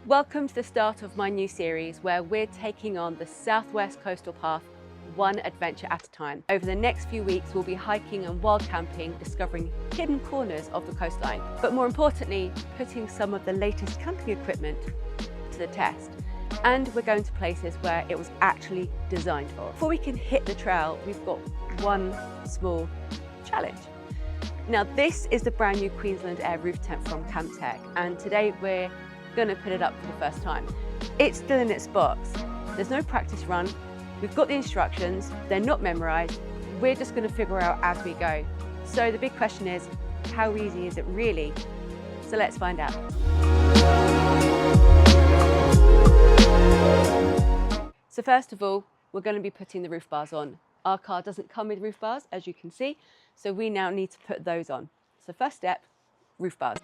Welcome to the start of my new series where we're taking on the Southwest Coastal Path one adventure at a time. Over the next few weeks we'll be hiking and wild camping, discovering hidden corners of the coastline, but more importantly putting some of the latest camping equipment to the test. And we're going to places where it was actually designed for. Before we can hit the trail, we've got one small challenge. Now this is the brand new Queensland Air roof tent from CampTech, and today we're going to put it up for the first time. It's still in its box. There's no practice run. We've got the instructions. They're not memorized. We're just going to figure out as we go. So the big question is, how easy is it really? So let's find out. So first of all, we're going to be putting the roof bars on. Our car doesn't come with roof bars, as you can see, so we now need to put those on. So first step, roof bars.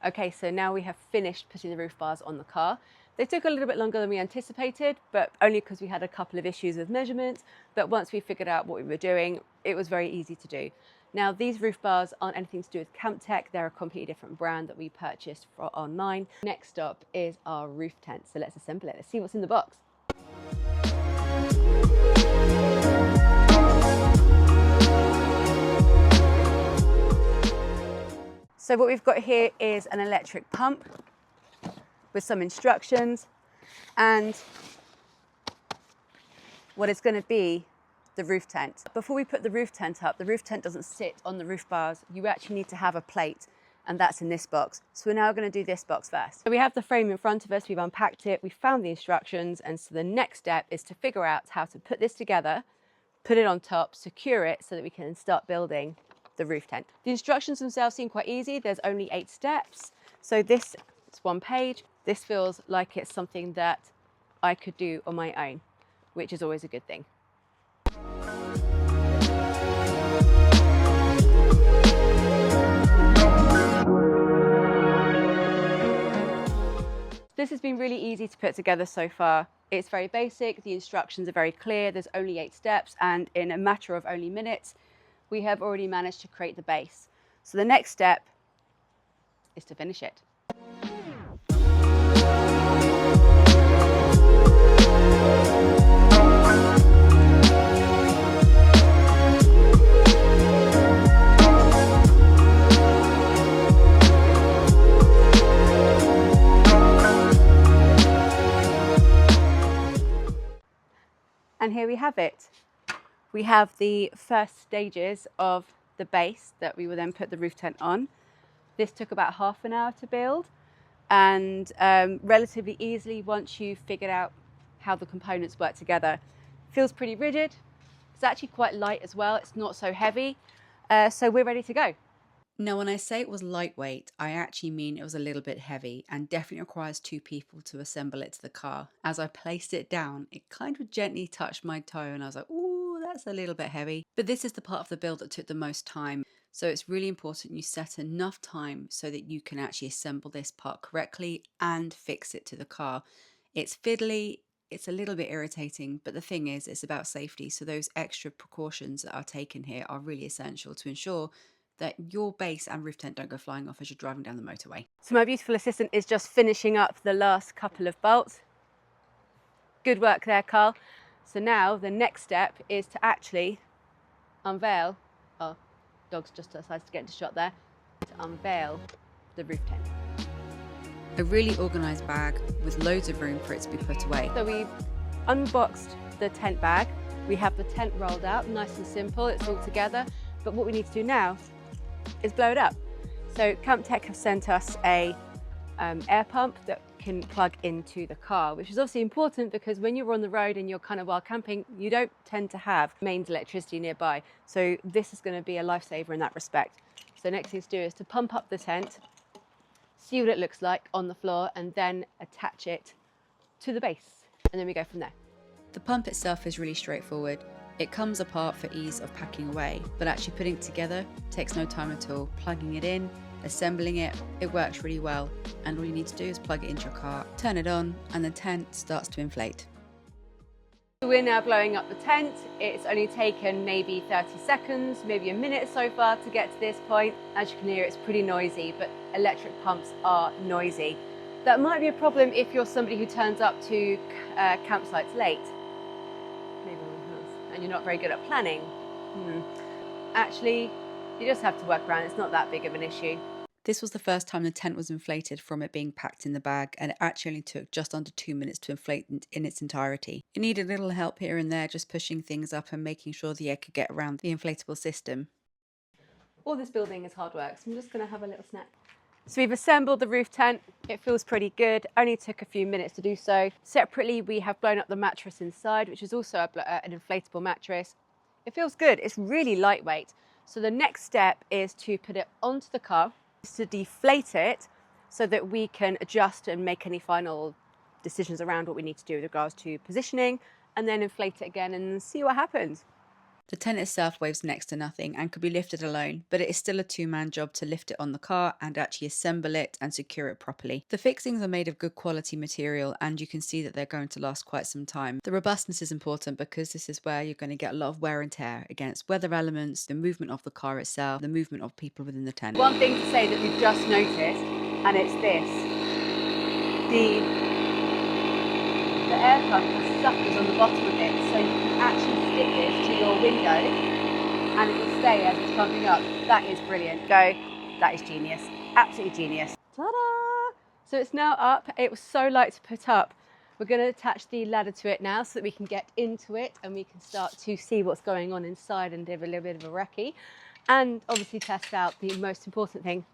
Okay, so now we have finished putting the roof bars on the car. They took a little bit longer than we anticipated, but only because we had a couple of issues with measurements. But once we figured out what we were doing, it was very easy to do. Now, these roof bars aren't anything to do with CampTech. They're a completely different brand that we purchased online. Next up is our roof tent. So let's assemble it. Let's see what's in the box. So what we've got here is an electric pump with some instructions and what is going to be the roof tent. Before we put the roof tent up, the roof tent doesn't sit on the roof bars. You actually need to have a plate, and that's in this box. So we're now going to do this box first. So we have the frame in front of us, we've unpacked it, we've found the instructions, and so the next step is to figure out how to put this together, put it on top, secure it so that we can start building the roof tent. The instructions themselves seem quite easy. There's only 8 steps. So this is one page. This feels like it's something that I could do on my own, which is always a good thing. This has been really easy to put together so far. It's very basic. The instructions are very clear. There's only 8 steps, and in a matter of only minutes, we have already managed to create the base. So the next step is to finish it. And here we have it. We have the first stages of the base that we will then put the roof tent on. This took about half an hour to build, and relatively easily once you've figured out how the components work together. Feels pretty rigid. It's actually quite light as well. It's not so heavy. So we're ready to go. Now, when I say it was lightweight, I actually mean it was a little bit heavy and definitely requires 2 people to assemble it to the car. As I placed it down, it kind of gently touched my toe and I was like, ooh, that's a little bit heavy. But this is the part of the build that took the most time. So it's really important you set enough time so that you can actually assemble this part correctly and fix it to the car. It's fiddly, it's a little bit irritating, but the thing is, it's about safety. So those extra precautions that are taken here are really essential to ensure that your base and roof tent don't go flying off as you're driving down the motorway. So my beautiful assistant is just finishing up the last couple of bolts. Good work there, Carl. So now the next step is to actually unveil, oh, dog's just decided to get into shot there, to unveil the roof tent. A really organised bag with loads of room for it to be put away. So we've unboxed the tent bag. We have the tent rolled out, nice and simple, it's all together. But what we need to do now is blow it up. So CampTech have sent us a air pump that can plug into the car, which is obviously important because when you're on the road and you're kind of wild camping, you don't tend to have mains electricity nearby. So this is going to be a lifesaver in that respect. So next thing to do is to pump up the tent, see what it looks like on the floor, and then attach it to the base. And then we go from there. The pump itself is really straightforward. It comes apart for ease of packing away, but actually putting it together takes no time at all. Plugging it in, assembling it, it works really well. And all you need to do is plug it into your car, turn it on, and the tent starts to inflate. We're now blowing up the tent. It's only taken maybe 30 seconds, maybe a minute so far to get to this point. As you can hear, it's pretty noisy, but electric pumps are noisy. That might be a problem if you're somebody who turns up to campsites late. Maybe and you're not very good at planning. Actually, you just have to work around. It's not that big of an issue. This was the first time the tent was inflated from it being packed in the bag, and it actually only took just under 2 minutes to inflate in its entirety. It needed a little help here and there, just pushing things up and making sure the air could get around the inflatable system. All this building is hard work, so I'm just going to have a little snack. So we've assembled the roof tent. It feels pretty good. Only took a few minutes to do so. Separately, we have blown up the mattress inside, which is also an inflatable mattress. It feels good. It's really lightweight. So the next step is to put it onto the car, to deflate it so that we can adjust and make any final decisions around what we need to do with regards to positioning, and then inflate it again and see what happens. The tent itself weighs next to nothing and could be lifted alone, but it is still a two-man job to lift it on the car and actually assemble it and secure it properly. The fixings are made of good quality material, and you can see that they're going to last quite some time. The robustness is important because this is where you're going to get a lot of wear and tear against weather elements, the movement of the car itself, the movement of people within the tent. One thing to say that we've just noticed, and it's this. The air pump has suckers on the bottom of it, so you can actually stick this to your window and it will stay as it's pumping up. That is brilliant. That is genius. Absolutely genius. Ta-da! So it's now up. It was so light to put up. We're going to attach the ladder to it now so that we can get into it and we can start to see what's going on inside and give a little bit of a recce. And obviously test out the most important thing,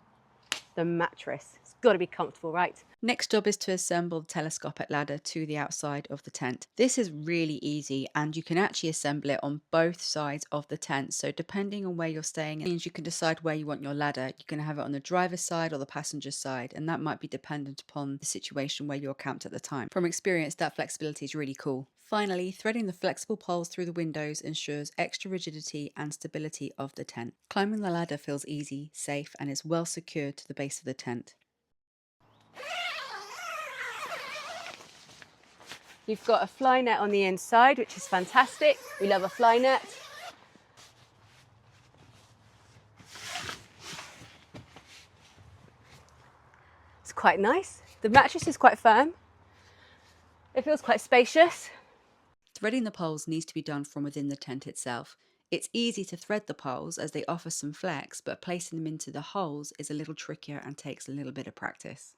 the mattress. It's got to be comfortable, right? Next job is to assemble the telescopic ladder to the outside of the tent. This is really easy, and you can actually assemble it on both sides of the tent. So depending on where you're staying, it means you can decide where you want your ladder. You can have it on the driver's side or the passenger's side, and that might be dependent upon the situation where you're camped at the time. From experience, that flexibility is really cool. Finally, threading the flexible poles through the windows ensures extra rigidity and stability of the tent. Climbing the ladder feels easy, safe, and is well secured to the base of the tent. You've got a fly net on the inside, which is fantastic. We love a fly net. It's quite nice. The mattress is quite firm. It feels quite spacious. Threading the poles needs to be done from within the tent itself. It's easy to thread the poles as they offer some flex, but placing them into the holes is a little trickier and takes a little bit of practice.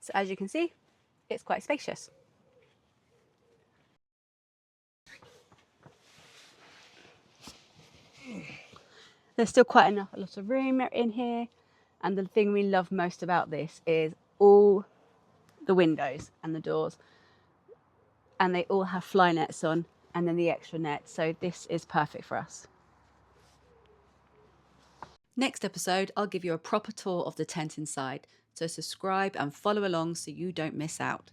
So as you can see, it's quite spacious. There's still quite a lot of room in here. And the thing we love most about this is all the windows and the doors. And they all have fly nets on, and then the extra net. So this is perfect for us. Next episode, I'll give you a proper tour of the tent inside. So subscribe and follow along so you don't miss out.